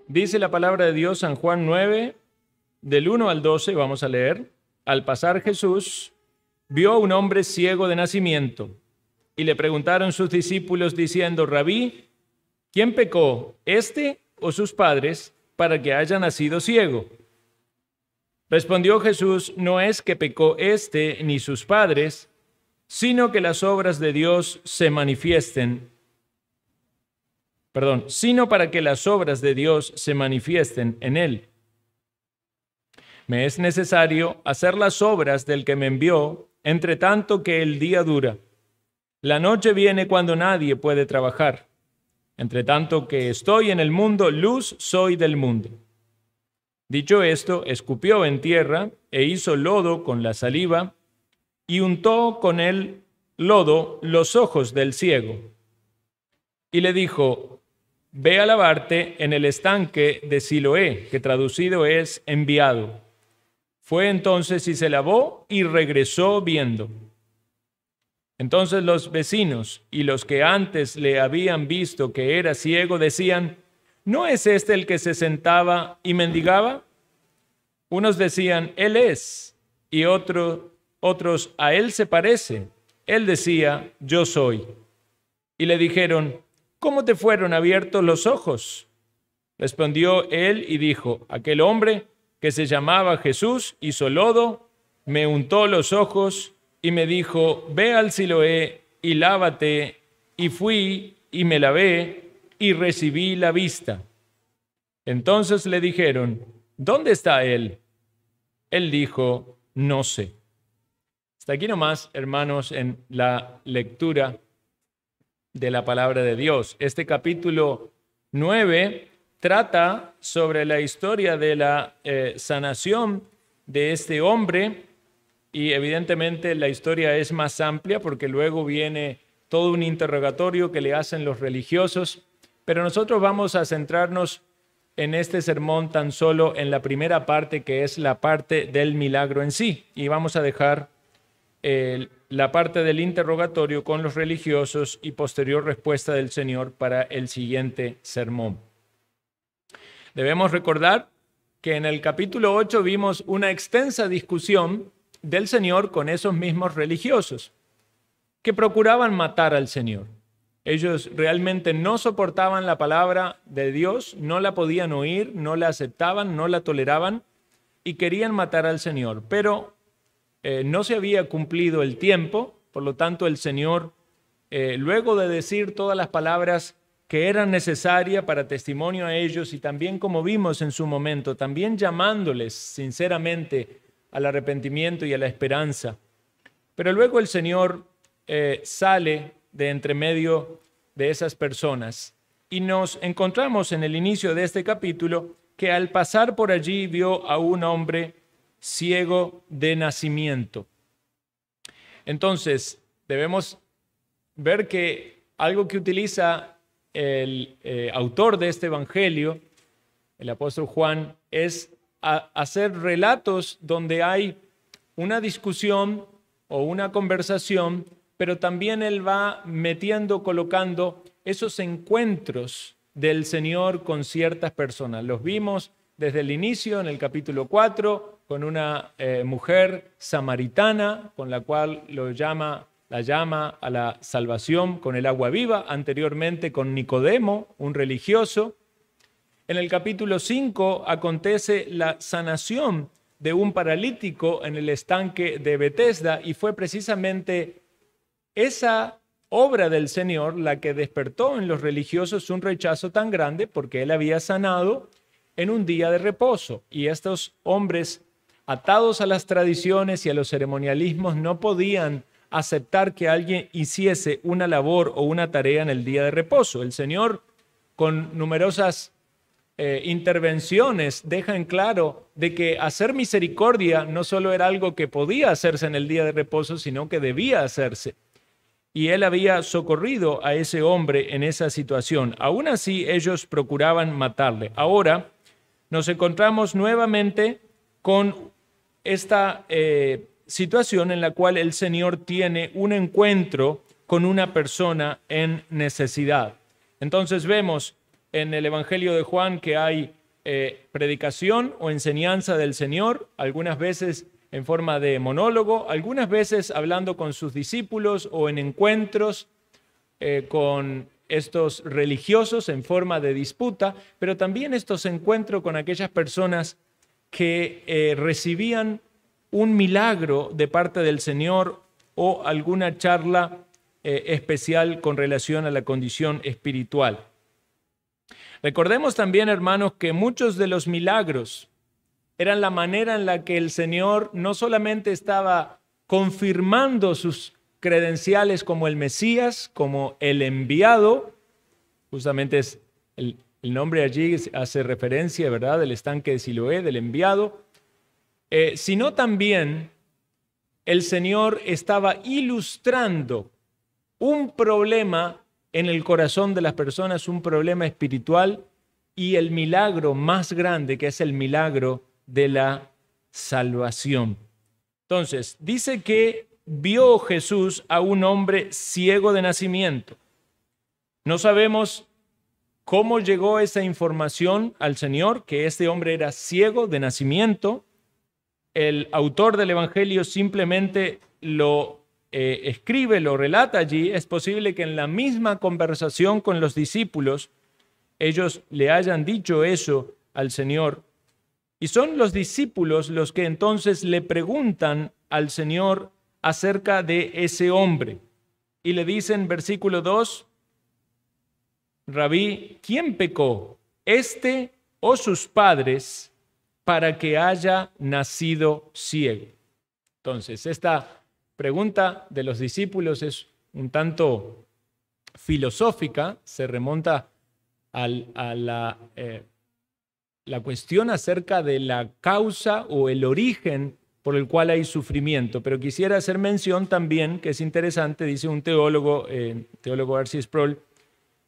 Dice la palabra de Dios, San Juan 9, del 1 al 12, vamos a leer. Al pasar Jesús vio a un hombre ciego de nacimiento y le preguntaron sus discípulos diciendo: Rabí, ¿quién pecó, este o sus padres, para que haya nacido ciego? Respondió Jesús: no es que pecó este ni sus padres, sino que las obras de Dios se manifiesten. Sino para que las obras de Dios se manifiesten en él. Me es necesario hacer las obras del que me envió, entre tanto que el día dura. La noche viene cuando nadie puede trabajar. Entre tanto que estoy en el mundo, luz soy del mundo. Dicho esto, escupió en tierra e hizo lodo con la saliva y untó con el lodo los ojos del ciego. Y le dijo: ve a lavarte en el estanque de Siloé, que traducido es enviado. Fue entonces y se lavó y regresó viendo. Entonces los vecinos y los que antes le habían visto que era ciego decían: ¿no es este el que se sentaba y mendigaba? Unos decían: él es, y otros: a él se parece. Él decía: yo soy. Y le dijeron: ¿cómo te fueron abiertos los ojos? Respondió él y dijo: aquel hombre que se llamaba Jesús hizo lodo, me untó los ojos y me dijo: ve al Siloé y lávate. Y fui y me lavé y recibí la vista. Entonces le dijeron: ¿dónde está él? Él dijo: no sé. Hasta aquí nomás, hermanos, en la lectura de la palabra de Dios. Este capítulo 9 trata sobre la historia de la sanación de este hombre, y evidentemente la historia es más amplia porque luego viene todo un interrogatorio que le hacen los religiosos, pero nosotros vamos a centrarnos en este sermón tan solo en la primera parte, que es la parte del milagro en sí, y vamos a dejar la parte del interrogatorio con los religiosos y posterior respuesta del Señor para el siguiente sermón. Debemos recordar que en el capítulo 8 vimos una extensa discusión del Señor con esos mismos religiosos que procuraban matar al Señor. Ellos realmente no soportaban la palabra de Dios, no la podían oír, no la aceptaban, no la toleraban y querían matar al Señor. Pero no se había cumplido el tiempo, por lo tanto el Señor, luego de decir todas las palabras que eran necesarias para testimonio a ellos y también, como vimos en su momento, también llamándoles sinceramente al arrepentimiento y a la esperanza. Pero luego el Señor sale de entre medio de esas personas y nos encontramos en el inicio de este capítulo que al pasar por allí vio a un hombre ciego de nacimiento. Entonces, debemos ver que algo que utiliza el autor de este evangelio, el apóstol Juan, es hacer relatos donde hay una discusión o una conversación, pero también él va metiendo, colocando esos encuentros del Señor con ciertas personas. Los vimos desde el inicio, en el capítulo 4, con una mujer samaritana, con la cual la llama a la salvación con el agua viva, anteriormente con Nicodemo, un religioso. En el capítulo 5 acontece la sanación de un paralítico en el estanque de Betesda, y fue precisamente esa obra del Señor la que despertó en los religiosos un rechazo tan grande, porque él había sanado en un día de reposo, y estos hombres atados a las tradiciones y a los ceremonialismos no podían aceptar que alguien hiciese una labor o una tarea en el día de reposo. El Señor, con numerosas intervenciones, deja en claro de que hacer misericordia no solo era algo que podía hacerse en el día de reposo, sino que debía hacerse. Y él había socorrido a ese hombre en esa situación. Aún así, ellos procuraban matarle. Ahora nos encontramos nuevamente con esta situación en la cual el Señor tiene un encuentro con una persona en necesidad. Entonces vemos en el Evangelio de Juan que hay predicación o enseñanza del Señor, algunas veces en forma de monólogo, algunas veces hablando con sus discípulos o en encuentros con estos religiosos en forma de disputa, pero también estos encuentros con aquellas personas que recibían un milagro de parte del Señor o alguna charla especial con relación a la condición espiritual. Recordemos también, hermanos, que muchos de los milagros eran la manera en la que el Señor no solamente estaba confirmando sus credenciales como el Mesías, como el enviado, justamente es el nombre allí hace referencia, ¿verdad?, del estanque de Siloé, del enviado, sino también el Señor estaba ilustrando un problema en el corazón de las personas, un problema espiritual y el milagro más grande, que es el milagro de la salvación. Entonces, dice que vio Jesús a un hombre ciego de nacimiento. No sabemos cómo llegó esa información al Señor, que este hombre era ciego de nacimiento. El autor del Evangelio simplemente lo escribe, lo relata allí. Es posible que en la misma conversación con los discípulos ellos le hayan dicho eso al Señor. Y son los discípulos los que entonces le preguntan al Señor acerca de ese hombre. Y le dicen, versículo 2, Rabí, ¿quién pecó, este o sus padres, para que haya nacido ciego? Entonces, esta pregunta de los discípulos es un tanto filosófica, se remonta a la cuestión acerca de la causa o el origen por el cual hay sufrimiento. Pero quisiera hacer mención también, que es interesante, dice un teólogo, teólogo R.C. Sproul,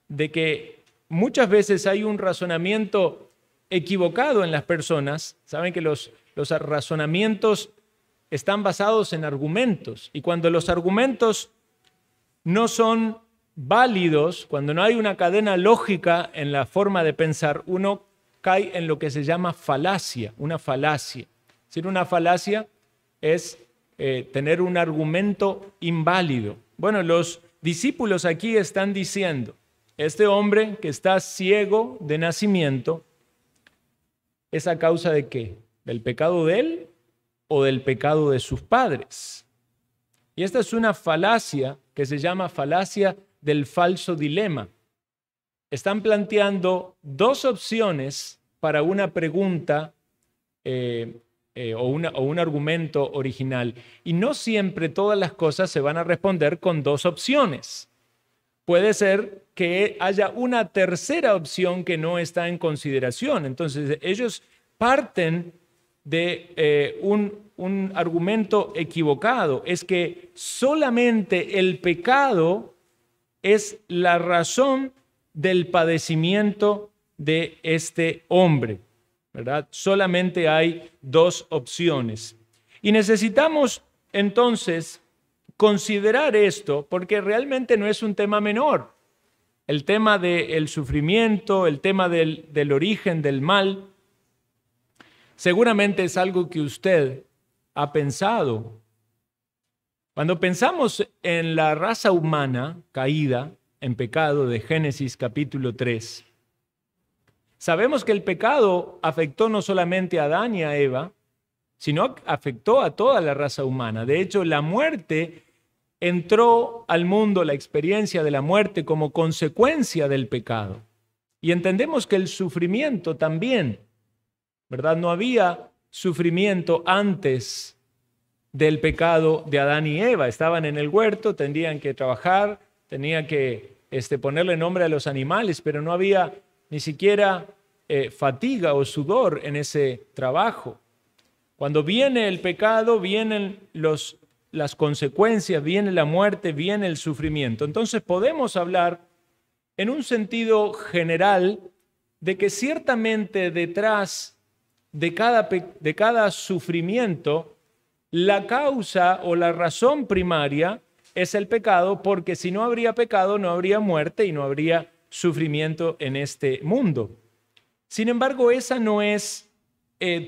de que muchas veces hay un razonamiento equivocado en las personas. Saben que los razonamientos están basados en argumentos, y cuando los argumentos no son válidos, cuando no hay una cadena lógica en la forma de pensar, uno cae en lo que se llama falacia, una falacia. Es decir, una falacia es tener un argumento inválido. Bueno, los discípulos aquí están diciendo, este hombre que está ciego de nacimiento, ¿es a causa de qué? ¿Del pecado de él o del pecado de sus padres? Y esta es una falacia que se llama falacia del falso dilema. Están planteando dos opciones para una pregunta o un argumento original. Y no siempre todas las cosas se van a responder con dos opciones. Puede ser que haya una tercera opción que no está en consideración. Entonces, ellos parten de un argumento equivocado. Es que solamente el pecado es la razón del padecimiento de este hombre, ¿verdad? Solamente hay dos opciones. Y necesitamos entonces considerar esto porque realmente no es un tema menor. El tema del sufrimiento, el tema del origen del mal, seguramente es algo que usted ha pensado. Cuando pensamos en la raza humana caída en pecado de Génesis capítulo 3, sabemos que el pecado afectó no solamente a Adán y a Eva, sino afectó a toda la raza humana. De hecho, la muerte entró al mundo, la experiencia de la muerte, como consecuencia del pecado. Y entendemos que el sufrimiento también, ¿verdad? No había sufrimiento antes del pecado de Adán y Eva. Estaban en el huerto, tendrían que trabajar, tenían que ponerle nombre a los animales, pero no había ni siquiera fatiga o sudor en ese trabajo. Cuando viene el pecado, vienen las consecuencias, viene la muerte, viene el sufrimiento. Entonces podemos hablar en un sentido general de que ciertamente detrás de cada sufrimiento, la causa o la razón primaria es el pecado, porque si no habría pecado, no habría muerte y no habría sufrimiento en este mundo. Sin embargo, esa no es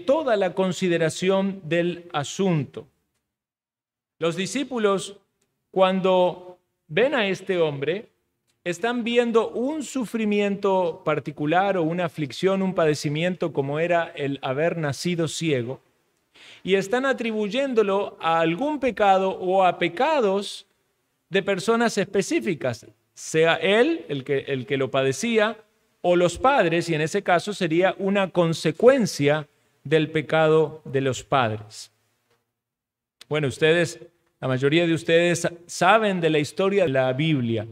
toda la consideración del asunto. Los discípulos, cuando ven a este hombre, están viendo un sufrimiento particular o una aflicción, un padecimiento como era el haber nacido ciego, y están atribuyéndolo a algún pecado o a pecados de personas específicas, sea él el que lo padecía o los padres, y en ese caso sería una consecuencia del pecado de los padres. Bueno, la mayoría de ustedes saben de la historia de la Biblia.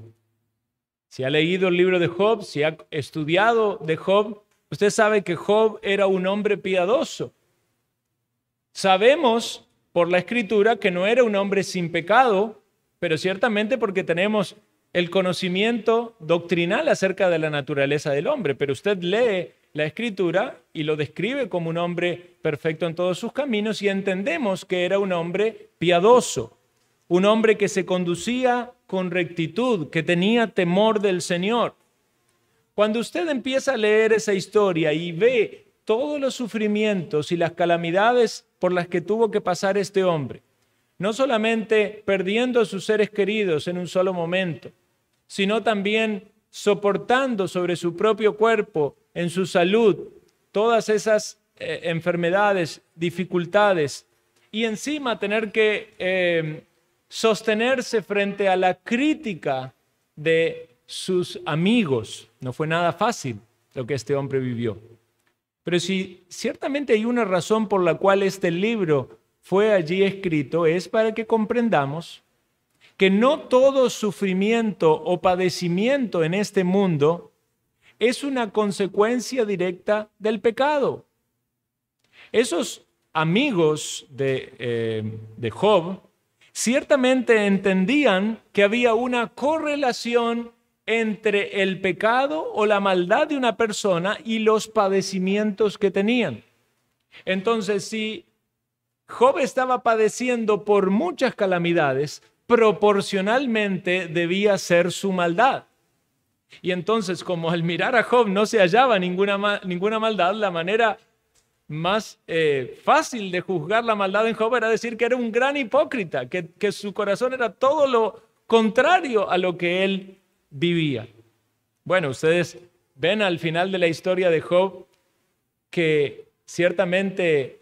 Si ha leído el libro de Job, si ha estudiado de Job, usted sabe que Job era un hombre piadoso. Sabemos por la Escritura que no era un hombre sin pecado, pero ciertamente porque tenemos el conocimiento doctrinal acerca de la naturaleza del hombre. Pero usted lee la Escritura y lo describe como un hombre perfecto en todos sus caminos y entendemos que era un hombre piadoso, un hombre que se conducía con rectitud, que tenía temor del Señor. Cuando usted empieza a leer esa historia y ve todos los sufrimientos y las calamidades por las que tuvo que pasar este hombre, no solamente perdiendo a sus seres queridos en un solo momento, sino también soportando sobre su propio cuerpo, en su salud, todas esas enfermedades, dificultades, y encima tener que sostenerse frente a la crítica de sus amigos. No fue nada fácil lo que este hombre vivió. Pero si ciertamente hay una razón por la cual este libro fue allí escrito, es para que comprendamos que no todo sufrimiento o padecimiento en este mundo es una consecuencia directa del pecado. Esos amigos de Job ciertamente entendían que había una correlación entre el pecado o la maldad de una persona y los padecimientos que tenían. Entonces, si Job estaba padeciendo por muchas calamidades, proporcionalmente debía ser su maldad. Y entonces, como al mirar a Job no se hallaba ninguna maldad, la manera más fácil de juzgar la maldad en Job era decir que era un gran hipócrita, que su corazón era todo lo contrario a lo que él vivía. Bueno, ustedes ven al final de la historia de Job que ciertamente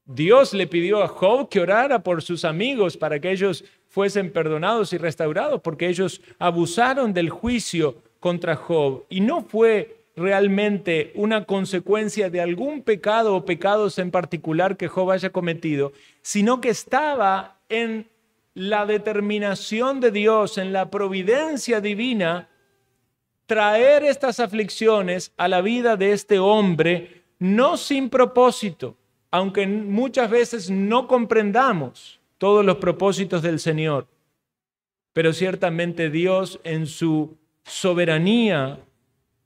Dios le pidió a Job que orara por sus amigos para que ellos fuesen perdonados y restaurados, porque ellos abusaron del juicio contra Job y no fue realmente una consecuencia de algún pecado o pecados en particular que Job haya cometido, sino que estaba en la determinación de Dios, en la providencia divina, traer estas aflicciones a la vida de este hombre, no sin propósito, aunque muchas veces no comprendamos todos los propósitos del Señor. Pero ciertamente Dios en su soberanía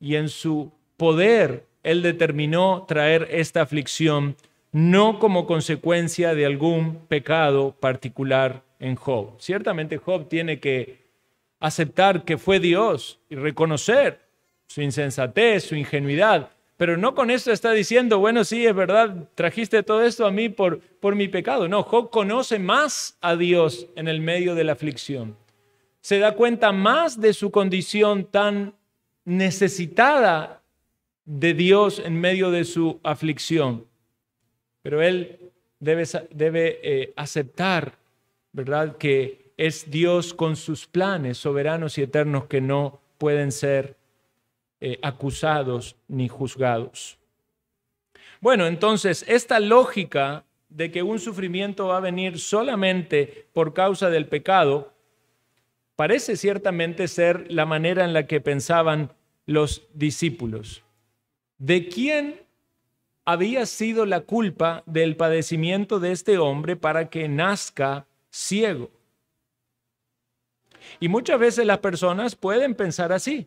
y en su poder, Él determinó traer esta aflicción no como consecuencia de algún pecado particular en Job. Ciertamente Job tiene que aceptar que fue Dios y reconocer su insensatez, su ingenuidad, pero no con eso está diciendo, bueno, sí, es verdad, trajiste todo esto a mí por mi pecado. No, Job conoce más a Dios en el medio de la aflicción. Se da cuenta más de su condición tan necesitada de Dios en medio de su aflicción. Pero él debe aceptar, ¿verdad?, que es Dios con sus planes soberanos y eternos que no pueden ser acusados ni juzgados. Bueno, entonces, esta lógica de que un sufrimiento va a venir solamente por causa del pecado parece ciertamente ser la manera en la que pensaban los discípulos. ¿De quién había sido la culpa del padecimiento de este hombre para que nazca ciego? Y muchas veces las personas pueden pensar así,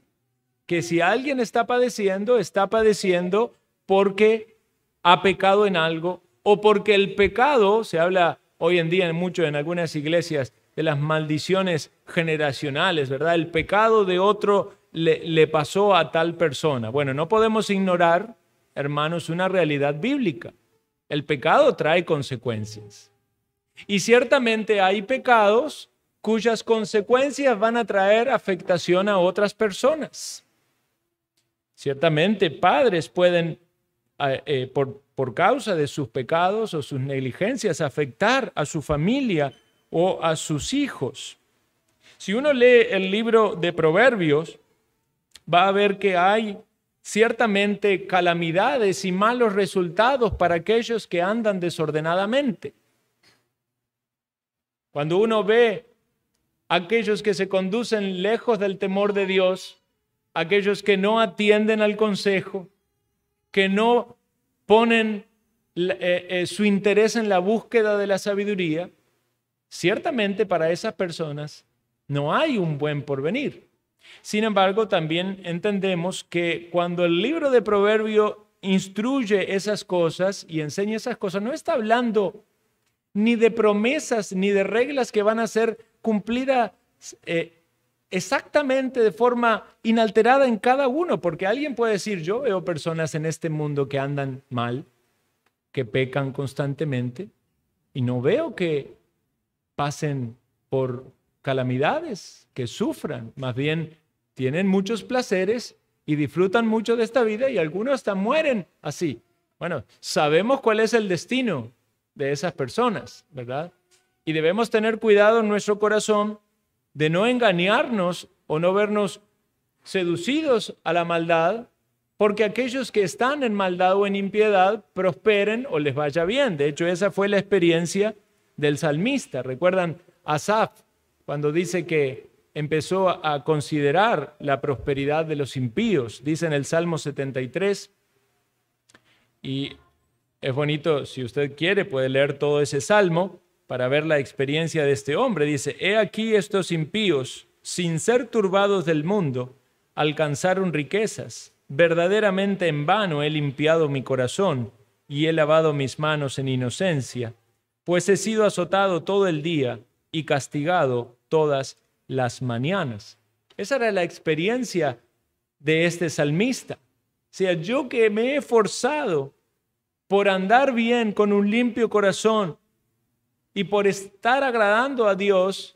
que si alguien está padeciendo porque ha pecado en algo o porque el pecado, se habla hoy en día mucho en algunas iglesias de las maldiciones generacionales, ¿verdad? El pecado de otro le pasó a tal persona. Bueno, no podemos ignorar, hermanos, una realidad bíblica. El pecado trae consecuencias. Y ciertamente hay pecados cuyas consecuencias van a traer afectación a otras personas. Ciertamente padres pueden, por causa de sus pecados o sus negligencias, afectar a su familia o a sus hijos. Si uno lee el libro de Proverbios, va a ver que hay ciertamente calamidades y malos resultados para aquellos que andan desordenadamente. Cuando uno ve a aquellos que se conducen lejos del temor de Dios, aquellos que no atienden al consejo, que no ponen su interés en la búsqueda de la sabiduría, ciertamente para esas personas no hay un buen porvenir. Sin embargo, también entendemos que cuando el libro de Proverbios instruye esas cosas y enseña esas cosas, no está hablando ni de promesas ni de reglas que van a ser cumplidas exactamente de forma inalterada en cada uno, porque alguien puede decir, yo veo personas en este mundo que andan mal, que pecan constantemente, y no veo que pasen por calamidades, que sufran, más bien tienen muchos placeres y disfrutan mucho de esta vida y algunos hasta mueren así. Bueno, sabemos cuál es el destino de esas personas, ¿verdad? Y debemos tener cuidado en nuestro corazón de no engañarnos o no vernos seducidos a la maldad, porque aquellos que están en maldad o en impiedad prosperen o les vaya bien. De hecho, esa fue la experiencia del salmista. ¿Recuerdan Asaf cuando dice que empezó a considerar la prosperidad de los impíos? Dice en el Salmo 73, y es bonito, si usted quiere, puede leer todo ese salmo para ver la experiencia de este hombre. Dice, he aquí estos impíos, sin ser turbados del mundo, alcanzaron riquezas. Verdaderamente en vano he limpiado mi corazón y he lavado mis manos en inocencia, pues he sido azotado todo el día y castigado todas las mañanas. Esa era la experiencia de este salmista. O sea, yo que me he esforzado por andar bien con un limpio corazón y por estar agradando a Dios,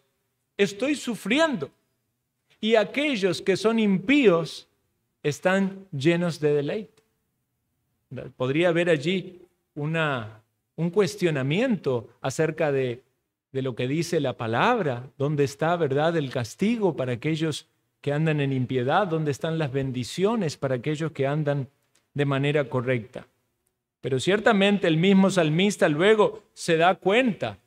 estoy sufriendo. Y aquellos que son impíos están llenos de deleite. Podría haber allí un cuestionamiento acerca de lo que dice la palabra. ¿Dónde está, verdad, el castigo para aquellos que andan en impiedad? ¿Dónde están las bendiciones para aquellos que andan de manera correcta? Pero ciertamente el mismo salmista luego se da cuenta,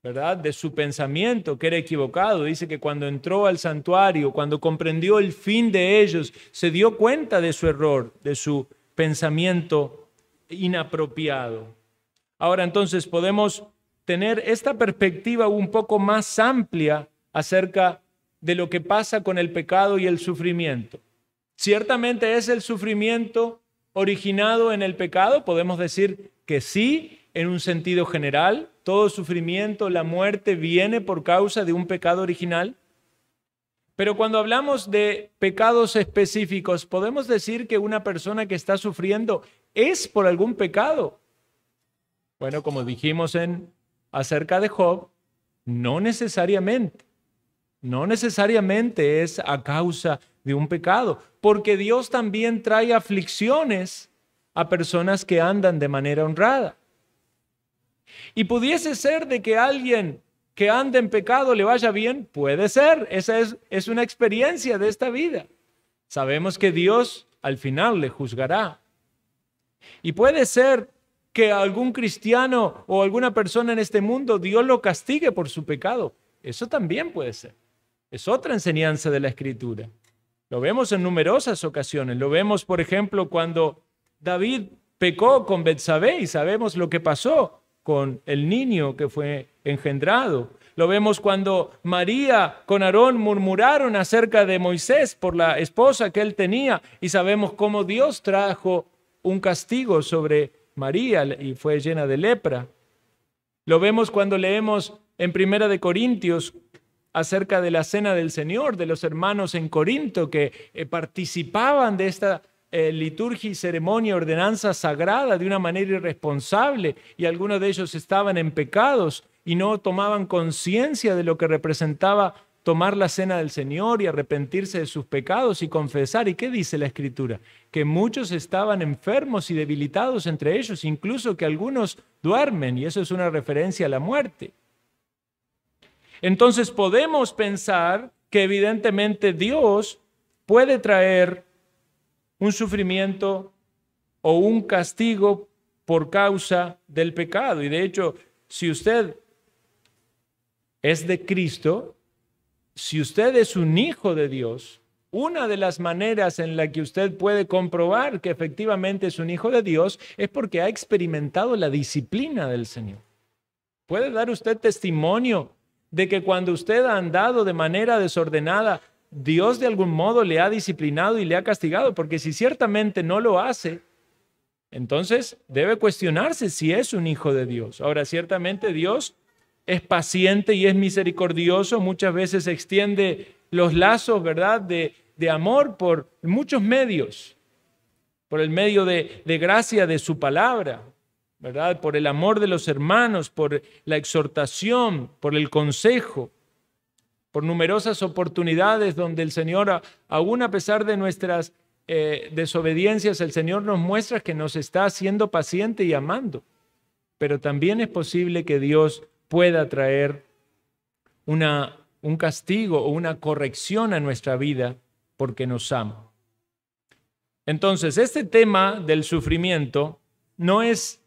¿verdad?, de su pensamiento, que era equivocado. Dice que cuando entró al santuario, cuando comprendió el fin de ellos, se dio cuenta de su error, de su pensamiento inapropiado. Ahora entonces podemos tener esta perspectiva un poco más amplia acerca de lo que pasa con el pecado y el sufrimiento. Ciertamente es el sufrimiento originado en el pecado, podemos decir que sí, en un sentido general, todo sufrimiento, la muerte viene por causa de un pecado original. Pero cuando hablamos de pecados específicos, podemos decir que una persona que está sufriendo es por algún pecado. Bueno, como dijimos acerca de Job, no necesariamente es a causa de un pecado, porque Dios también trae aflicciones a personas que andan de manera honrada. Y pudiese ser de que alguien que anda en pecado le vaya bien, puede ser, esa es una experiencia de esta vida. Sabemos que Dios al final le juzgará. Y puede ser que algún cristiano o alguna persona en este mundo Dios lo castigue por su pecado. Eso también puede ser. Es otra enseñanza de la Escritura. Lo vemos en numerosas ocasiones. Lo vemos, por ejemplo, cuando David pecó con Betsabé y sabemos lo que pasó con el niño que fue engendrado. Lo vemos cuando María con Aarón murmuraron acerca de Moisés por la esposa que él tenía y sabemos cómo Dios trajo un castigo sobre María y fue llena de lepra. Lo vemos cuando leemos en 1 Corintios acerca de la cena del Señor, de los hermanos en Corinto que participaban de esta liturgia y ceremonia, ordenanza sagrada de una manera irresponsable, y algunos de ellos estaban en pecados y no tomaban conciencia de lo que representaba tomar la cena del Señor y arrepentirse de sus pecados y confesar. ¿Y qué dice la Escritura? Que muchos estaban enfermos y debilitados entre ellos, incluso que algunos duermen, y eso es una referencia a la muerte. Entonces podemos pensar que evidentemente Dios puede traer un sufrimiento o un castigo por causa del pecado. Y de hecho, si usted es de Cristo, si usted es un hijo de Dios, una de las maneras en la que usted puede comprobar que efectivamente es un hijo de Dios es porque ha experimentado la disciplina del Señor. ¿Puede dar usted testimonio de que cuando usted ha andado de manera desordenada, Dios de algún modo le ha disciplinado y le ha castigado? Porque si ciertamente no lo hace, entonces debe cuestionarse si es un hijo de Dios. Ahora, ciertamente Dios es paciente y es misericordioso, muchas veces extiende los lazos, ¿verdad?, de amor por muchos medios, por el medio de gracia de su palabra, ¿verdad?, por el amor de los hermanos, por la exhortación, por el consejo, por numerosas oportunidades donde el Señor, aún a pesar de nuestras desobediencias, el Señor nos muestra que nos está haciendo paciente y amando. Pero también es posible que Dios pueda traer un castigo o una corrección a nuestra vida porque nos ama. Entonces, este tema del sufrimiento no es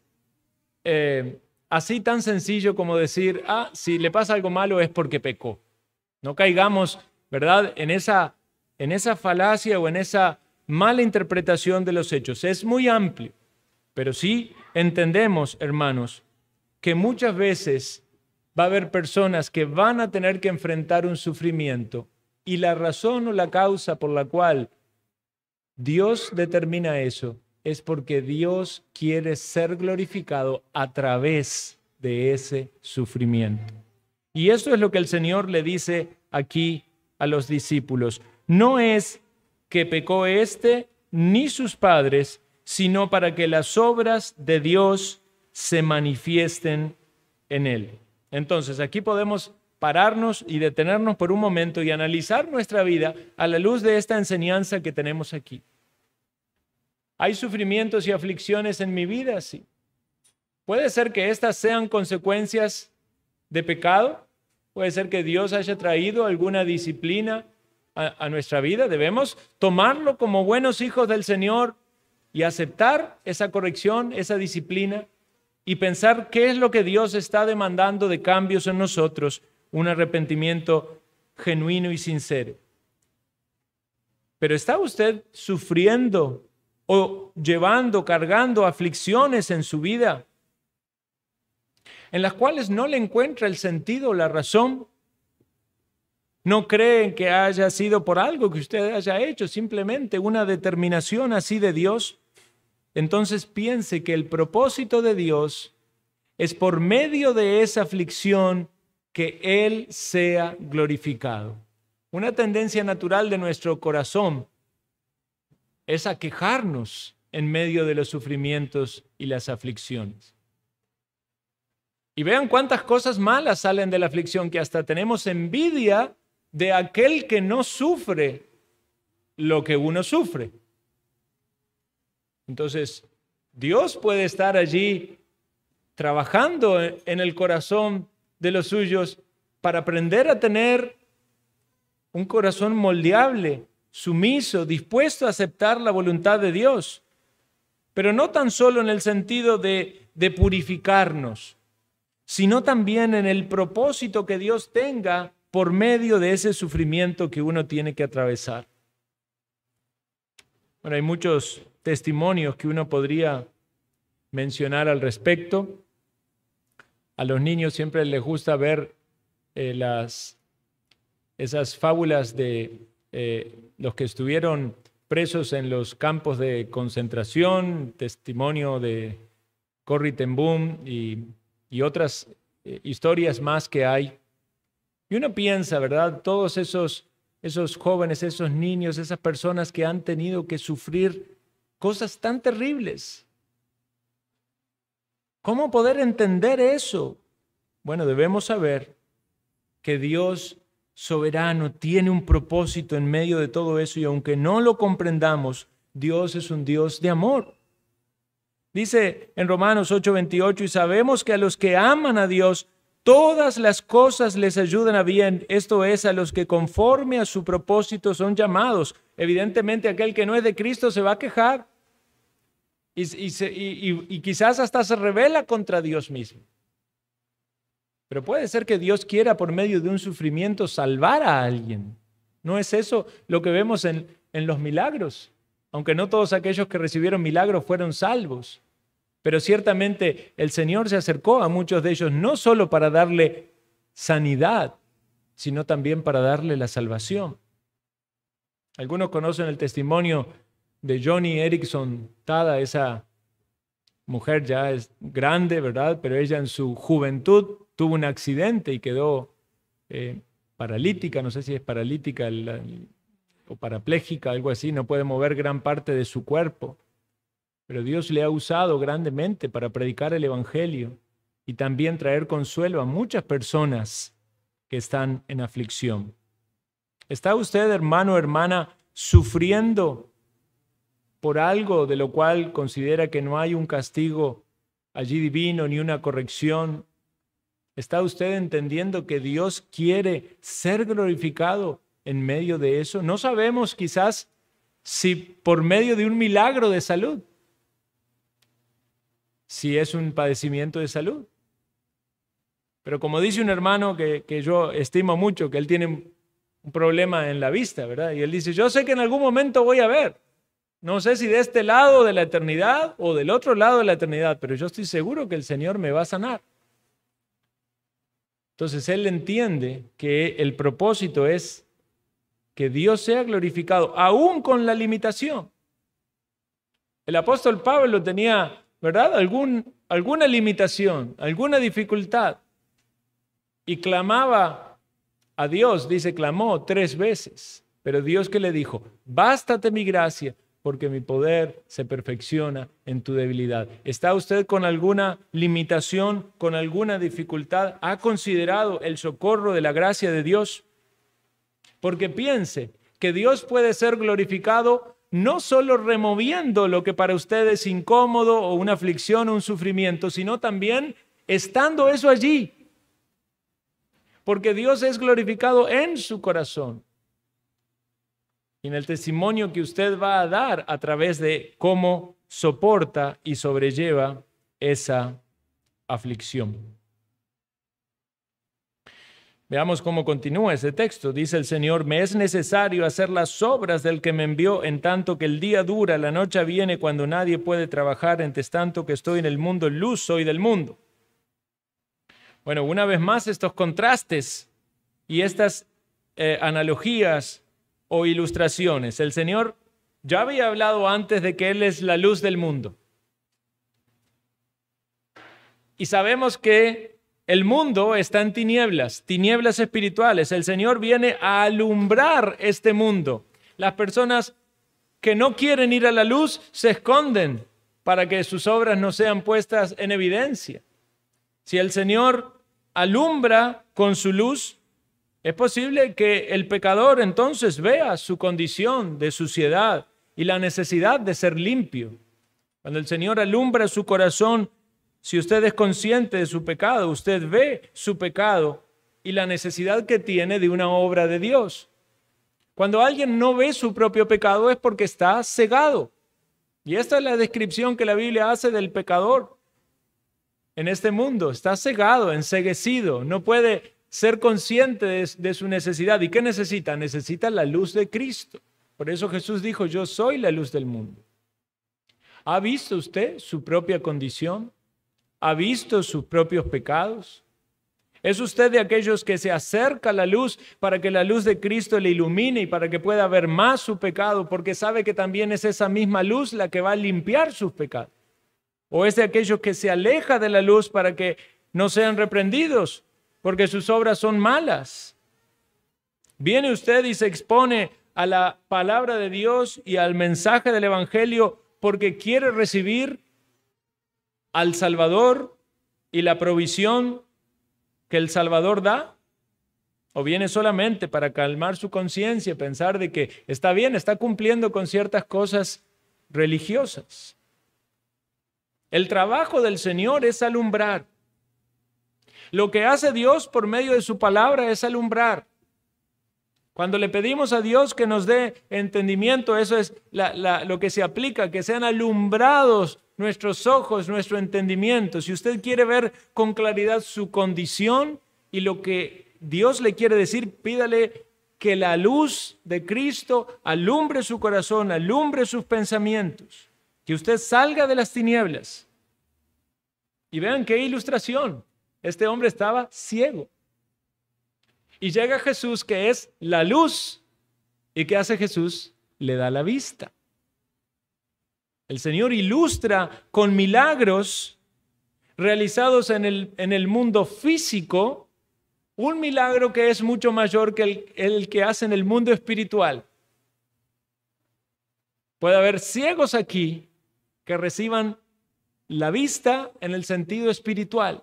así tan sencillo como decir, si le pasa algo malo es porque pecó. No caigamos, ¿verdad?, en esa falacia o en esa mala interpretación de los hechos. Es muy amplio, pero sí entendemos, hermanos, que muchas veces va a haber personas que van a tener que enfrentar un sufrimiento, y la razón o la causa por la cual Dios determina eso es porque Dios quiere ser glorificado a través de ese sufrimiento. Y eso es lo que el Señor le dice aquí a los discípulos. No es que pecó éste ni sus padres, sino para que las obras de Dios se manifiesten en él. Entonces, aquí podemos pararnos y detenernos por un momento y analizar nuestra vida a la luz de esta enseñanza que tenemos aquí. ¿Hay sufrimientos y aflicciones en mi vida? Sí. ¿Puede ser que estas sean consecuencias de pecado? ¿Puede ser que Dios haya traído alguna disciplina a nuestra vida? Debemos tomarlo como buenos hijos del Señor y aceptar esa corrección, esa disciplina, y pensar qué es lo que Dios está demandando de cambios en nosotros, un arrepentimiento genuino y sincero. Pero ¿está usted sufriendo o cargando aflicciones en su vida en las cuales no le encuentra el sentido o la razón? ¿No creen que haya sido por algo que usted haya hecho, simplemente una determinación así de Dios? Entonces piense que el propósito de Dios es por medio de esa aflicción que Él sea glorificado. Una tendencia natural de nuestro corazón es a quejarnos en medio de los sufrimientos y las aflicciones. Y vean cuántas cosas malas salen de la aflicción, que hasta tenemos envidia de aquel que no sufre lo que uno sufre. Entonces, Dios puede estar allí trabajando en el corazón de los suyos para aprender a tener un corazón moldeable, sumiso, dispuesto a aceptar la voluntad de Dios. Pero no tan solo en el sentido de purificarnos, sino también en el propósito que Dios tenga por medio de ese sufrimiento que uno tiene que atravesar. Bueno, hay muchos testimonios que uno podría mencionar al respecto. A los niños siempre les gusta ver esas fábulas de los que estuvieron presos en los campos de concentración, testimonio de Corrie ten Boom y otras historias más que hay. Y uno piensa, ¿verdad? Todos esos jóvenes, esos niños, esas personas que han tenido que sufrir cosas tan terribles. ¿Cómo poder entender eso? Bueno, debemos saber que Dios soberano tiene un propósito en medio de todo eso y aunque no lo comprendamos, Dios es un Dios de amor. Dice en Romanos 8:28, y sabemos que a los que aman a Dios, todas las cosas les ayudan a bien, esto es, a los que conforme a su propósito son llamados. Evidentemente aquel que no es de Cristo se va a quejar y quizás hasta se rebela contra Dios mismo. Pero puede ser que Dios quiera por medio de un sufrimiento salvar a alguien. ¿No es eso lo que vemos en los milagros? Aunque no todos aquellos que recibieron milagros fueron salvos. Pero ciertamente el Señor se acercó a muchos de ellos no solo para darle sanidad, sino también para darle la salvación. Algunos conocen el testimonio de Joni Eareckson Tada, esa mujer ya es grande, ¿verdad? Pero ella en su juventud tuvo un accidente y quedó paralítica, no sé si es paralítica o parapléjica, algo así, no puede mover gran parte de su cuerpo. Pero Dios le ha usado grandemente para predicar el Evangelio y también traer consuelo a muchas personas que están en aflicción. ¿Está usted, hermano o hermana, sufriendo por algo de lo cual considera que no hay un castigo allí divino ni una corrección? ¿Está usted entendiendo que Dios quiere ser glorificado en medio de eso? No sabemos quizás si por medio de un milagro de salud, si es un padecimiento de salud. Pero como dice un hermano que yo estimo mucho, que él tiene un problema en la vista, ¿verdad? Y él dice, yo sé que en algún momento voy a ver. No sé si de este lado de la eternidad o del otro lado de la eternidad, pero yo estoy seguro que el Señor me va a sanar. Entonces él entiende que el propósito es que Dios sea glorificado, aún con la limitación. El apóstol Pablo tenía, ¿verdad?, alguna limitación, alguna dificultad, y clamaba a Dios, dice, clamó 3 veces, pero Dios, ¿qué le dijo? Bástate mi gracia, porque mi poder se perfecciona en tu debilidad. ¿Está usted con alguna limitación, con alguna dificultad? ¿Ha considerado el socorro de la gracia de Dios? Porque piense que Dios puede ser glorificado no solo removiendo lo que para usted es incómodo o una aflicción o un sufrimiento, sino también estando eso allí. Porque Dios es glorificado en su corazón. Y en el testimonio que usted va a dar a través de cómo soporta y sobrelleva esa aflicción. Veamos cómo continúa ese texto. Dice el Señor, me es necesario hacer las obras del que me envió, en tanto que el día dura, la noche viene cuando nadie puede trabajar, entre tanto que estoy en el mundo, luz soy del mundo. Bueno, una vez más estos contrastes y estas analogías o ilustraciones. El Señor ya había hablado antes de que Él es la luz del mundo. Y sabemos que el mundo está en tinieblas, tinieblas espirituales. El Señor viene a alumbrar este mundo. Las personas que no quieren ir a la luz se esconden para que sus obras no sean puestas en evidencia. Si el Señor alumbra con su luz, es posible que el pecador entonces vea su condición de suciedad y la necesidad de ser limpio. Cuando el Señor alumbra su corazón, si usted es consciente de su pecado, usted ve su pecado y la necesidad que tiene de una obra de Dios. Cuando alguien no ve su propio pecado es porque está cegado. Y esta es la descripción que la Biblia hace del pecador en este mundo. Está cegado, enceguecido, no puede ser consciente de su necesidad. ¿Y qué necesita? Necesita la luz de Cristo. Por eso Jesús dijo, yo soy la luz del mundo. ¿Ha visto usted su propia condición? ¿Ha visto sus propios pecados? ¿Es usted de aquellos que se acerca a la luz para que la luz de Cristo le ilumine y para que pueda ver más su pecado, porque sabe que también es esa misma luz la que va a limpiar sus pecados? ¿O es de aquellos que se aleja de la luz para que no sean reprendidos, porque sus obras son malas? Viene usted y se expone a la palabra de Dios y al mensaje del Evangelio porque quiere recibir al Salvador y la provisión que el Salvador da. ¿O viene solamente para calmar su conciencia y pensar de que está bien, está cumpliendo con ciertas cosas religiosas? El trabajo del Señor es alumbrar. Lo que hace Dios por medio de su palabra es alumbrar. Cuando le pedimos a Dios que nos dé entendimiento, eso es lo que se aplica, que sean alumbrados nuestros ojos, nuestro entendimiento. Si usted quiere ver con claridad su condición y lo que Dios le quiere decir, pídale que la luz de Cristo alumbre su corazón, alumbre sus pensamientos, que usted salga de las tinieblas. Y vean qué ilustración. Este hombre estaba ciego. Y llega Jesús, que es la luz. ¿Y qué hace Jesús? Le da la vista. El Señor ilustra con milagros realizados en el mundo físico, un milagro que es mucho mayor que el que hace en el mundo espiritual. Puede haber ciegos aquí que reciban la vista en el sentido espiritual.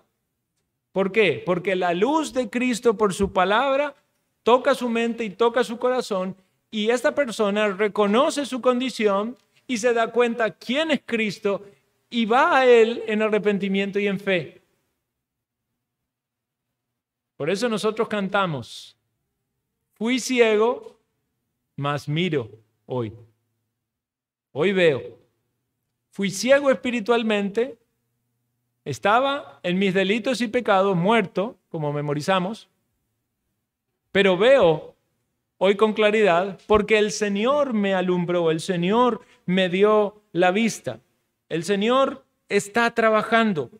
¿Por qué? Porque la luz de Cristo por su palabra toca su mente y toca su corazón, y esta persona reconoce su condición y se da cuenta quién es Cristo y va a Él en arrepentimiento y en fe. Por eso nosotros cantamos: fui ciego, mas miro hoy. Hoy veo. Fui ciego espiritualmente, estaba en mis delitos y pecados, muerto, como memorizamos, pero veo hoy con claridad porque el Señor me alumbró, el Señor me dio la vista. El Señor está trabajando.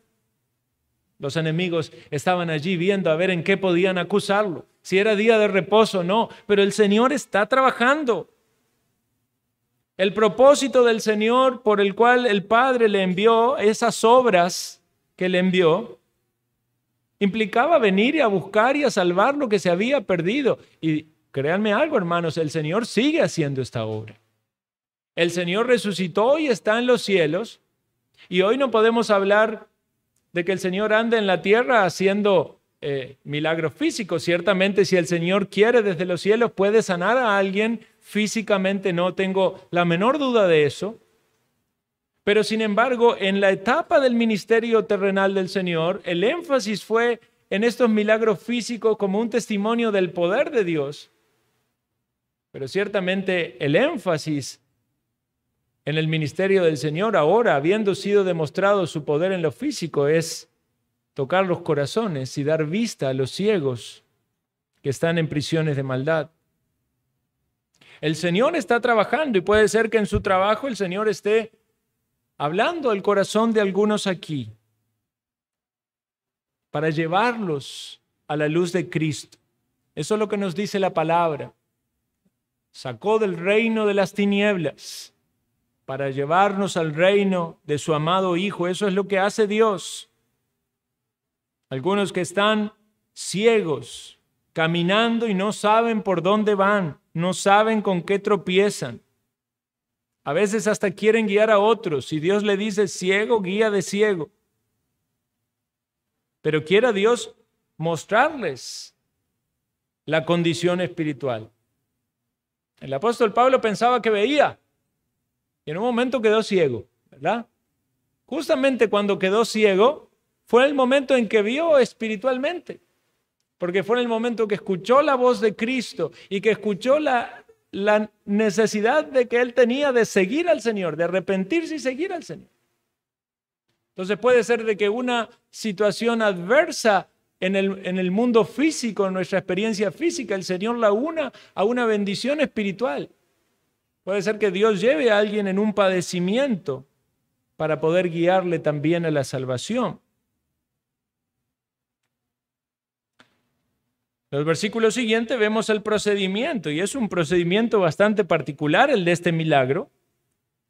Los enemigos estaban allí viendo a ver en qué podían acusarlo, si era día de reposo o no, pero el Señor está trabajando. El propósito del Señor por el cual el Padre le envió esas obras que le envió, implicaba venir y a buscar y a salvar lo que se había perdido. Y créanme algo, hermanos, el Señor sigue haciendo esta obra. El Señor resucitó y está en los cielos, y hoy no podemos hablar de que el Señor anda en la tierra haciendo milagros físicos. Ciertamente, si el Señor quiere desde los cielos, puede sanar a alguien físicamente, no tengo la menor duda de eso. Pero sin embargo, en la etapa del ministerio terrenal del Señor, el énfasis fue en estos milagros físicos como un testimonio del poder de Dios. Pero ciertamente el énfasis en el ministerio del Señor ahora, habiendo sido demostrado su poder en lo físico, es tocar los corazones y dar vista a los ciegos que están en prisiones de maldad. El Señor está trabajando y puede ser que en su trabajo el Señor esté hablando al corazón de algunos aquí para llevarlos a la luz de Cristo. Eso es lo que nos dice la palabra. Sacó del reino de las tinieblas para llevarnos al reino de su amado Hijo. Eso es lo que hace Dios. Algunos que están ciegos, caminando y no saben por dónde van, no saben con qué tropiezan. A veces hasta quieren guiar a otros. Si Dios le dice ciego, guía de ciego. Pero quiera Dios mostrarles la condición espiritual. El apóstol Pablo pensaba que veía y en un momento quedó ciego, ¿verdad? Justamente cuando quedó ciego fue el momento en que vio espiritualmente, porque fue en el momento que escuchó la voz de Cristo y que escuchó la necesidad de que él tenía de seguir al Señor, de arrepentirse y seguir al Señor. Entonces puede ser de que una situación adversa en el mundo físico, en nuestra experiencia física, el Señor la una a una bendición espiritual. Puede ser que Dios lleve a alguien en un padecimiento para poder guiarle también a la salvación. En los versículos siguientes vemos el procedimiento, y es un procedimiento bastante particular el de este milagro,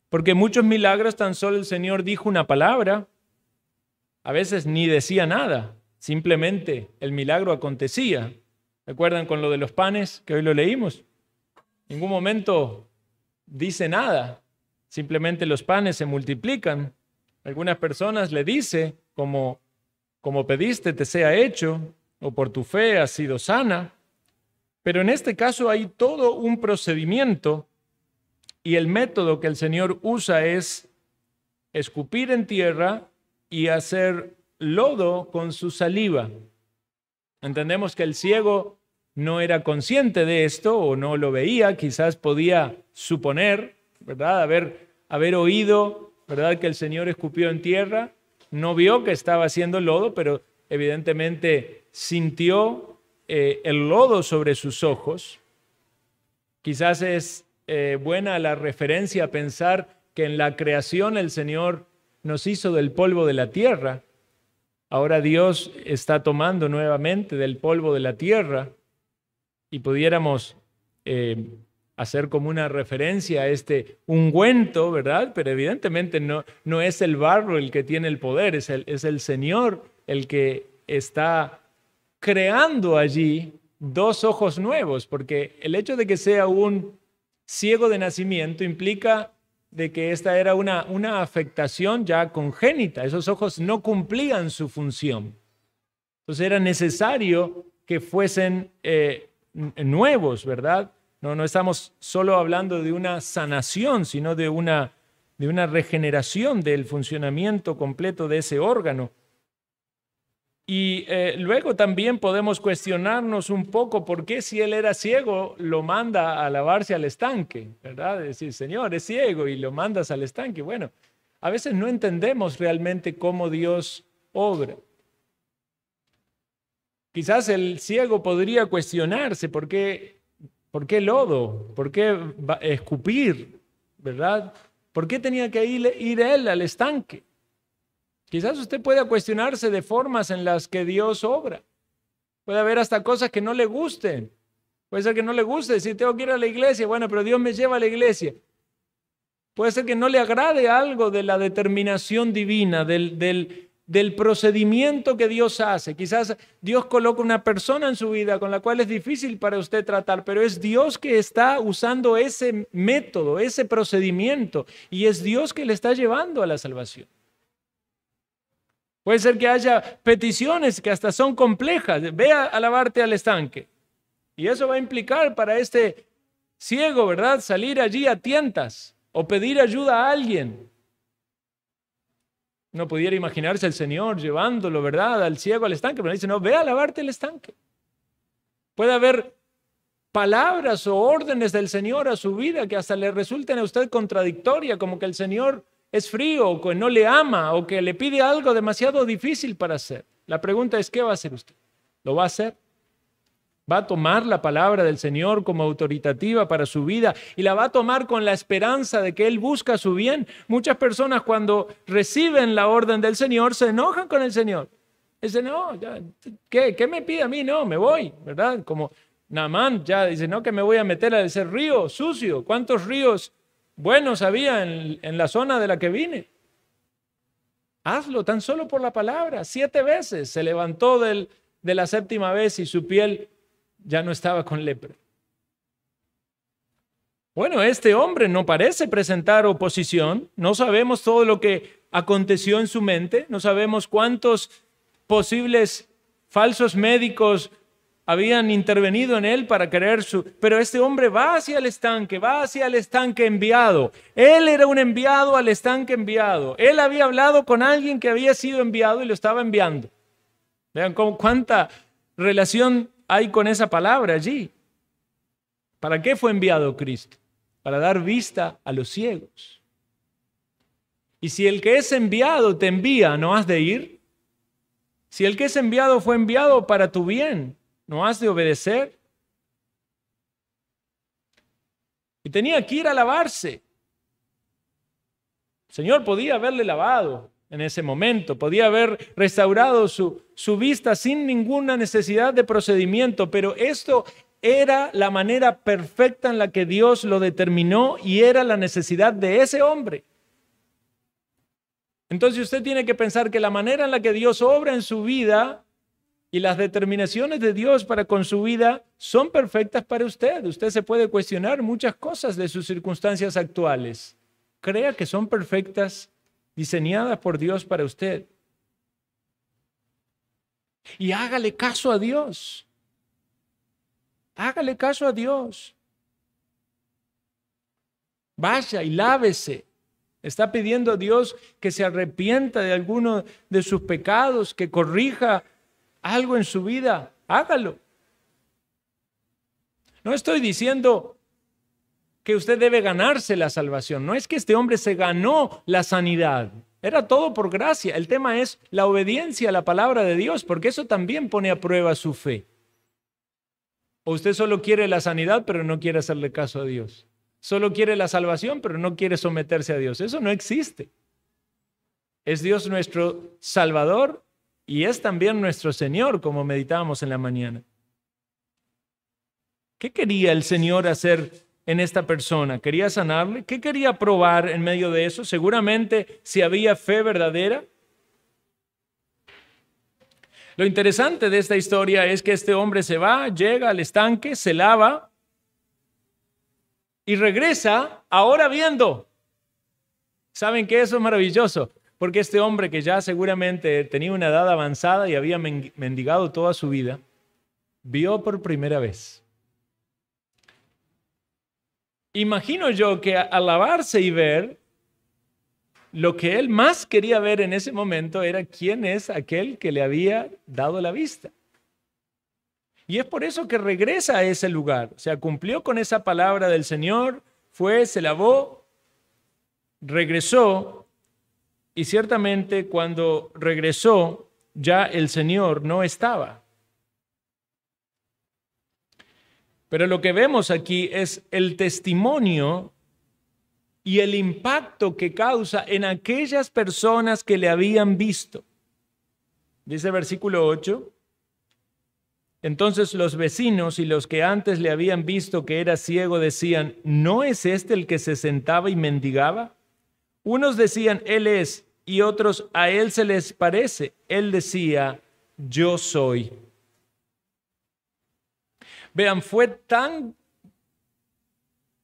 porque muchos milagros tan solo el Señor dijo una palabra, a veces ni decía nada, simplemente el milagro acontecía. ¿Recuerdan con lo de los panes que hoy lo leímos? En ningún momento dice nada, simplemente los panes se multiplican. Algunas personas le dice, como pediste te sea hecho, o por tu fe has sido sana. Pero en este caso hay todo un procedimiento y el método que el Señor usa es escupir en tierra y hacer lodo con su saliva. Entendemos que el ciego no era consciente de esto o no lo veía, quizás podía suponer, ¿verdad? Haber oído, ¿verdad?, que el Señor escupió en tierra, no vio que estaba haciendo lodo, pero evidentemente sintió el lodo sobre sus ojos. Quizás es buena la referencia a pensar que en la creación el Señor nos hizo del polvo de la tierra. Ahora Dios está tomando nuevamente del polvo de la tierra y pudiéramos hacer como una referencia a este ungüento, ¿verdad? Pero evidentemente no es el barro el que tiene el poder, es el Señor el que está creando allí dos ojos nuevos, porque el hecho de que sea un ciego de nacimiento implica de que esta era una afectación ya congénita. Esos ojos no cumplían su función. Entonces era necesario que fuesen nuevos, ¿verdad? No estamos solo hablando de una sanación, sino de una regeneración del funcionamiento completo de ese órgano. Y luego también podemos cuestionarnos un poco por qué, si él era ciego, lo manda a lavarse al estanque, ¿verdad? Es decir, Señor, es ciego y lo mandas al estanque. Bueno, a veces no entendemos realmente cómo Dios obra. Quizás el ciego podría cuestionarse por qué lodo, por qué escupir, ¿verdad? ¿Por qué tenía que ir él al estanque? Quizás usted pueda cuestionarse de formas en las que Dios obra. Puede haber hasta cosas que no le gusten. Puede ser que no le guste decir, tengo que ir a la iglesia. Bueno, pero Dios me lleva a la iglesia. Puede ser que no le agrade algo de la determinación divina, del procedimiento que Dios hace. Quizás Dios coloca una persona en su vida con la cual es difícil para usted tratar, pero es Dios que está usando ese método, ese procedimiento, y es Dios que le está llevando a la salvación. Puede ser que haya peticiones que hasta son complejas. Ve a lavarte al estanque. Y eso va a implicar para este ciego, ¿verdad?, salir allí a tientas o pedir ayuda a alguien. No pudiera imaginarse el Señor llevándolo, ¿verdad?, al ciego al estanque, pero dice, no, ve a lavarte el estanque. Puede haber palabras o órdenes del Señor a su vida que hasta le resulten a usted contradictorias, como que el Señor es frío, o que no le ama, o que le pide algo demasiado difícil para hacer. La pregunta es, ¿qué va a hacer usted? ¿Lo va a hacer? ¿Va a tomar la palabra del Señor como autoritativa para su vida y la va a tomar con la esperanza de que Él busca su bien? Muchas personas, cuando reciben la orden del Señor, se enojan con el Señor. Dicen, no, ya, ¿qué me pide a mí? No, me voy, ¿verdad? Como Naamán ya dice, no, que me voy a meter a ese río sucio. ¿Cuántos ríos buenos había en la zona de la que vine? Hazlo tan solo por la palabra. 7 veces se levantó de la 7ª vez y su piel ya no estaba con lepra. Bueno, este hombre no parece presentar oposición. No sabemos todo lo que aconteció en su mente. No sabemos cuántos posibles falsos médicos habían intervenido en él para querer Pero este hombre va hacia el estanque enviado. Él era un enviado al estanque enviado. Él había hablado con alguien que había sido enviado y lo estaba enviando. Vean cuánta relación hay con esa palabra allí. ¿Para qué fue enviado Cristo? Para dar vista a los ciegos. Y si el que es enviado te envía, ¿no has de ir? Si el que es enviado fue enviado para tu bien, ¿no has de obedecer? Y tenía que ir a lavarse. El Señor podía haberle lavado en ese momento, podía haber restaurado su vista sin ninguna necesidad de procedimiento, pero esto era la manera perfecta en la que Dios lo determinó y era la necesidad de ese hombre. Entonces usted tiene que pensar que la manera en la que Dios obra en su vida Y las determinaciones de Dios para con su vida son perfectas para usted. Usted se puede cuestionar muchas cosas de sus circunstancias actuales. Crea que son perfectas, diseñadas por Dios para usted. Y hágale caso a Dios. Hágale caso a Dios. Vaya y lávese. Está pidiendo a Dios que se arrepienta de alguno de sus pecados, que corrija algo en su vida. Hágalo. No estoy diciendo que usted debe ganarse la salvación. No es que este hombre se ganó la sanidad. Era todo por gracia. El tema es la obediencia a la palabra de Dios, porque eso también pone a prueba su fe. O usted solo quiere la sanidad, pero no quiere hacerle caso a Dios. Solo quiere la salvación, pero no quiere someterse a Dios. Eso no existe. Es Dios nuestro Salvador y es también nuestro Señor, como meditábamos en la mañana. ¿Qué quería el Señor hacer en esta persona? ¿Quería sanarle? ¿Qué quería probar en medio de eso? Seguramente si había fe verdadera. Lo interesante de esta historia es que este hombre se va, llega al estanque, se lava y regresa ahora viendo. ¿Saben qué? Eso es maravilloso, porque este hombre que ya seguramente tenía una edad avanzada y había mendigado toda su vida, vio por primera vez. Imagino yo que al lavarse y ver, lo que él más quería ver en ese momento era quién es aquel que le había dado la vista. Y es por eso que regresa a ese lugar. O sea, cumplió con esa palabra del Señor, fue, se lavó, regresó, y ciertamente cuando regresó, ya el Señor no estaba. Pero lo que vemos aquí es el testimonio y el impacto que causa en aquellas personas que le habían visto. Dice el versículo 8. Entonces los vecinos y los que antes le habían visto que era ciego decían, ¿no es este el que se sentaba y mendigaba? Unos decían, él es, y otros, a él se les parece. Él decía, yo soy. Vean, fue tan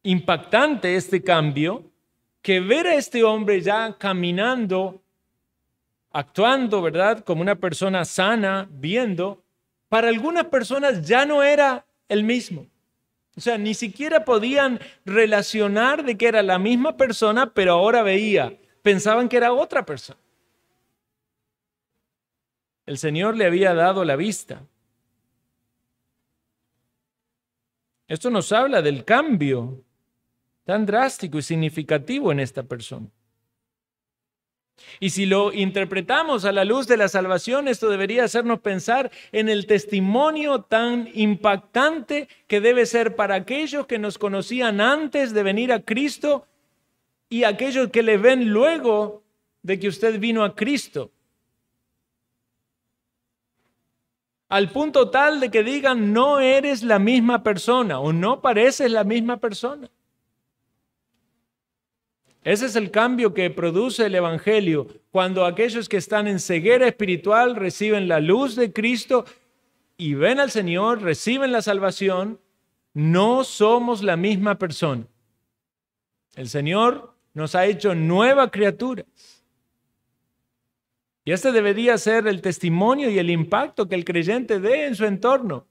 impactante este cambio que ver a este hombre ya caminando, actuando, ¿verdad? Como una persona sana, viendo, para algunas personas ya no era el mismo. O sea, ni siquiera podían relacionar de que era la misma persona, pero ahora veía, pensaban que era otra persona. El Señor le había dado la vista. Esto nos habla del cambio tan drástico y significativo en esta persona. Y si lo interpretamos a la luz de la salvación, esto debería hacernos pensar en el testimonio tan impactante que debe ser para aquellos que nos conocían antes de venir a Cristo y aquellos que le ven luego de que usted vino a Cristo. Al punto tal de que digan, no eres la misma persona o no pareces la misma persona. Ese es el cambio que produce el Evangelio cuando aquellos que están en ceguera espiritual reciben la luz de Cristo y ven al Señor, reciben la salvación. No somos la misma persona. El Señor nos ha hecho nuevas criaturas. Y este debería ser el testimonio y el impacto que el creyente dé en su entorno.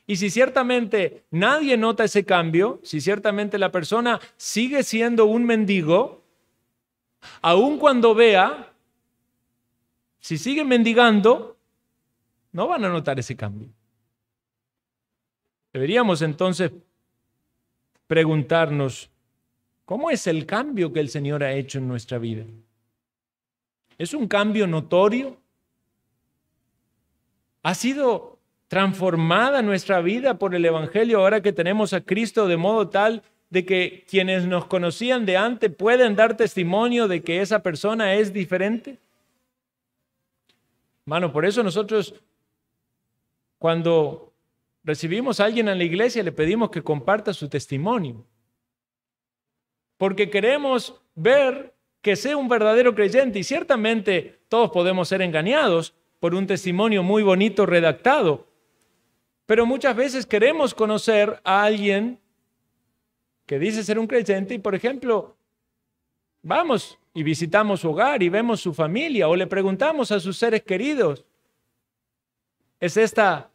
Y si ciertamente nadie nota ese cambio, si ciertamente la persona sigue siendo un mendigo, aun cuando vea, si sigue mendigando, no van a notar ese cambio. Deberíamos entonces preguntarnos, ¿cómo es el cambio que el Señor ha hecho en nuestra vida? ¿Es un cambio notorio? ¿Ha sido transformada nuestra vida por el Evangelio ahora que tenemos a Cristo de modo tal de que quienes nos conocían de antes pueden dar testimonio de que esa persona es diferente? Hermano, por eso nosotros cuando recibimos a alguien en la iglesia le pedimos que comparta su testimonio. Porque queremos ver que sea un verdadero creyente y ciertamente todos podemos ser engañados por un testimonio muy bonito redactado. Pero muchas veces queremos conocer a alguien que dice ser un creyente y, por ejemplo, vamos y visitamos su hogar y vemos su familia o le preguntamos a sus seres queridos, ¿es esta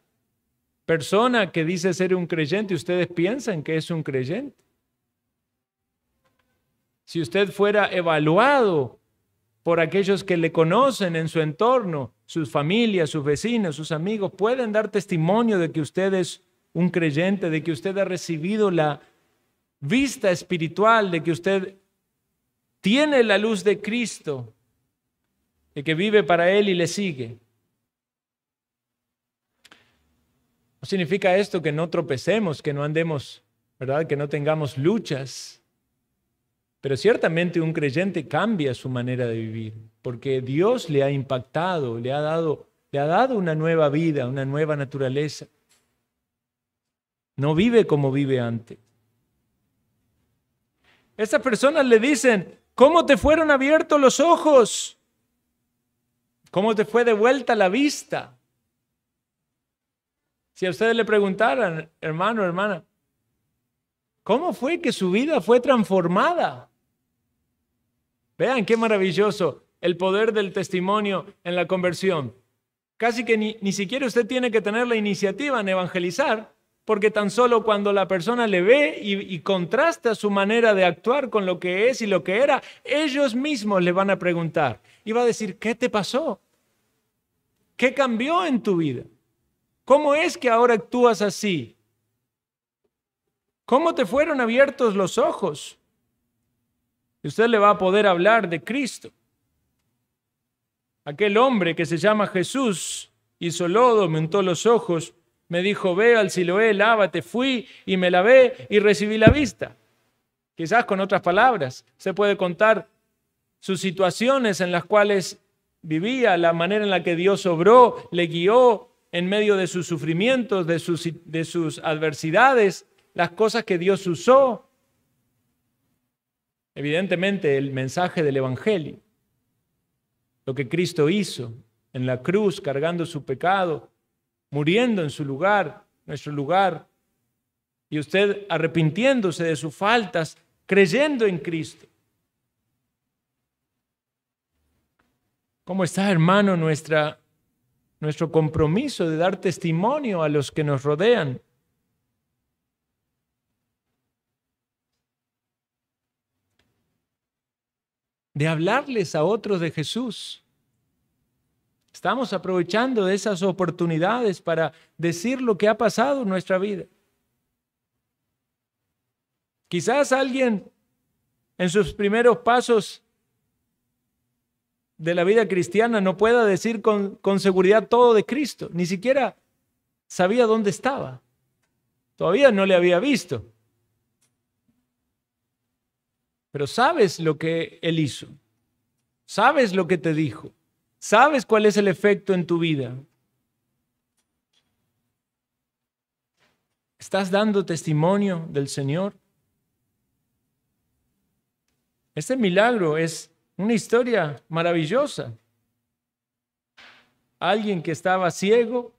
persona que dice ser un creyente? ¿Ustedes piensan que es un creyente? Si usted fuera evaluado por aquellos que le conocen en su entorno, sus familias, sus vecinos, sus amigos, pueden dar testimonio de que usted es un creyente, de que usted ha recibido la vista espiritual, de que usted tiene la luz de Cristo, de que vive para Él y le sigue. No significa esto que no tropecemos, que no andemos, ¿verdad? Que no tengamos luchas. Pero ciertamente un creyente cambia su manera de vivir, porque Dios le ha impactado, le ha dado una nueva vida, una nueva naturaleza. No vive como vive antes. Estas personas le dicen, ¿cómo te fueron abiertos los ojos? ¿Cómo te fue devuelta la vista? Si a ustedes le preguntaran, hermano, hermana, ¿cómo fue que su vida fue transformada? Vean qué maravilloso el poder del testimonio en la conversión. Casi que ni siquiera usted tiene que tener la iniciativa en evangelizar, porque tan solo cuando la persona le ve y contrasta su manera de actuar con lo que es y lo que era, ellos mismos le van a preguntar y va a decir, ¿qué te pasó? ¿Qué cambió en tu vida? ¿Cómo es que ahora actúas así? ¿Cómo te fueron abiertos los ojos? Y usted le va a poder hablar de Cristo. Aquel hombre que se llama Jesús hizo lodo, me untó los ojos, me dijo, ve al Siloé, lávate, fui y me lavé y recibí la vista. Quizás con otras palabras, se puede contar sus situaciones en las cuales vivía, la manera en la que Dios obró, le guió en medio de sus sufrimientos, de sus adversidades, las cosas que Dios usó. Evidentemente, el mensaje del Evangelio, lo que Cristo hizo en la cruz, cargando su pecado, muriendo en su lugar, nuestro lugar, y usted arrepintiéndose de sus faltas, creyendo en Cristo. ¿Cómo está, hermano, nuestro compromiso de dar testimonio a los que nos rodean? De hablarles a otros de Jesús. Estamos aprovechando de esas oportunidades para decir lo que ha pasado en nuestra vida. Quizás alguien en sus primeros pasos de la vida cristiana no pueda decir con seguridad todo de Cristo. Ni siquiera sabía dónde estaba. Todavía no le había visto. Pero sabes lo que Él hizo. Sabes lo que te dijo. Sabes cuál es el efecto en tu vida. ¿Estás dando testimonio del Señor? Este milagro es una historia maravillosa. Alguien que estaba ciego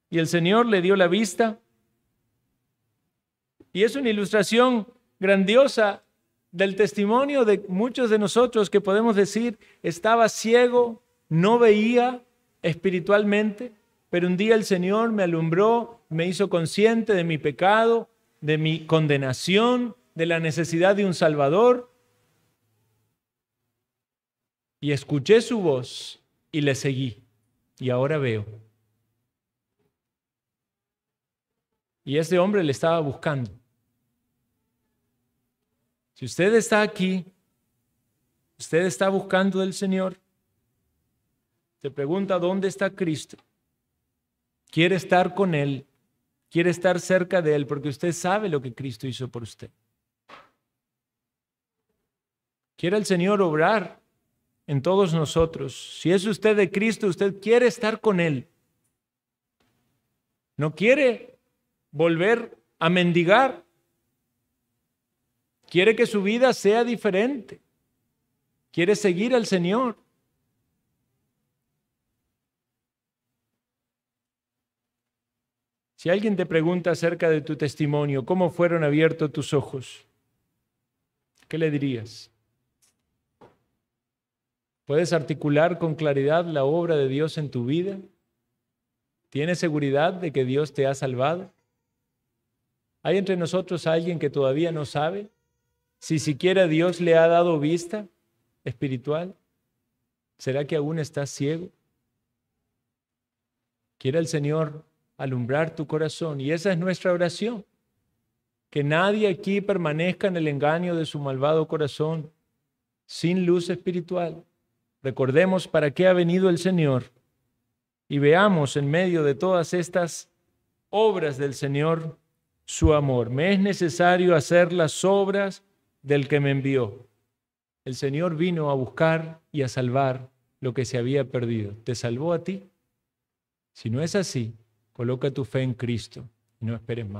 y el Señor le dio la vista. Y es una ilustración grandiosa del testimonio de muchos de nosotros que podemos decir, estaba ciego, no veía espiritualmente, pero un día el Señor me alumbró, me hizo consciente de mi pecado, de mi condenación, de la necesidad de un Salvador. Y escuché su voz y le seguí. Y ahora veo. Y ese hombre le estaba buscando. Si usted está aquí, usted está buscando del Señor, se pregunta dónde está Cristo. Quiere estar con Él, quiere estar cerca de Él, porque usted sabe lo que Cristo hizo por usted. Quiere el Señor obrar en todos nosotros. Si es usted de Cristo, usted quiere estar con Él. No quiere volver a mendigar. Quiere que su vida sea diferente. Quiere seguir al Señor. Si alguien te pregunta acerca de tu testimonio, ¿cómo fueron abiertos tus ojos? ¿Qué le dirías? ¿Puedes articular con claridad la obra de Dios en tu vida? ¿Tienes seguridad de que Dios te ha salvado? ¿Hay entre nosotros alguien que todavía no sabe si siquiera Dios le ha dado vista espiritual? ¿Será que aún estás ciego? Quiere el Señor alumbrar tu corazón y esa es nuestra oración. Que nadie aquí permanezca en el engaño de su malvado corazón, sin luz espiritual. Recordemos para qué ha venido el Señor y veamos en medio de todas estas obras del Señor su amor. Me es necesario hacer las obras del que me envió. El Señor vino a buscar y a salvar lo que se había perdido. ¿Te salvó a ti? Si no es así, coloca tu fe en Cristo y no esperes más.